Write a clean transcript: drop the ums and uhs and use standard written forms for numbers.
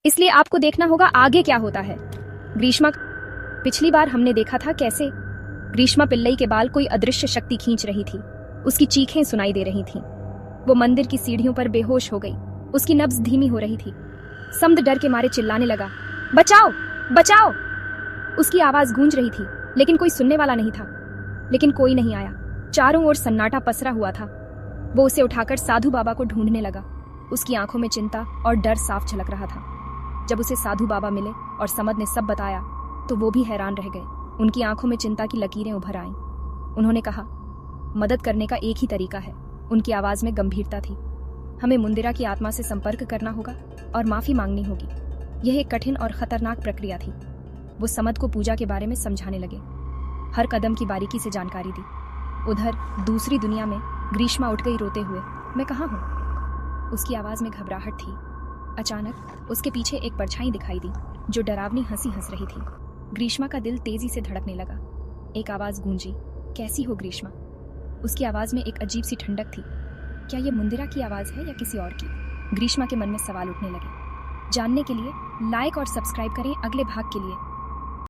इसलिए आपको देखना होगा आगे क्या होता है। ग्रीष्मा, पिछली बार हमने देखा था कैसे ग्रीष्मा पिल्लई के बाल कोई अदृश्य शक्ति खींच रही थी। उसकी चीखें सुनाई दे रही थीं। वो मंदिर की सीढ़ियों पर बेहोश हो गई। उसकी नब्ज धीमी हो रही थी। समद डर के मारे चिल्लाने लगा, बचाओ बचाओ। उसकी आवाज गूंज रही थी, लेकिन कोई सुनने वाला नहीं था। लेकिन कोई नहीं आया। चारों ओर सन्नाटा पसरा हुआ था। वो उसे उठाकर साधु बाबा को ढूंढने लगा। उसकी आंखों में चिंता और डर साफ झलक रहा था। जब उसे साधु बाबा मिले और समद ने सब बताया तो वो भी हैरान रह गए। उनकी आंखों में चिंता की लकीरें उभर आईं। उन्होंने कहा, मदद करने का एक ही तरीका है। उनकी आवाज में गंभीरता थी। हमें मुंदिरा की आत्मा से संपर्क करना होगा और माफी मांगनी होगी। यह एक कठिन और खतरनाक प्रक्रिया थी। वो समद को पूजा के बारे में समझाने लगे, हर कदम की बारीकी से जानकारी दी। उधर दूसरी दुनिया में ग्रीष्मा उठ गई रोते हुए, मैं कहाँ हूँ? उसकी आवाज में घबराहट थी। अचानक उसके पीछे एक परछाई दिखाई दी जो डरावनी हंसी हंस रही थी। ग्रीष्मा का दिल तेजी से धड़कने लगा। एक आवाज गूंजी, कैसी हो ग्रीष्मा? उसकी आवाज में एक अजीब सी ठंडक थी। क्या ये मुंदिरा की आवाज है या किसी और की? ग्रीष्मा के मन में सवाल उठने लगे। जानने के लिए लाइक और सब्सक्राइब करें अगले भाग के लिए।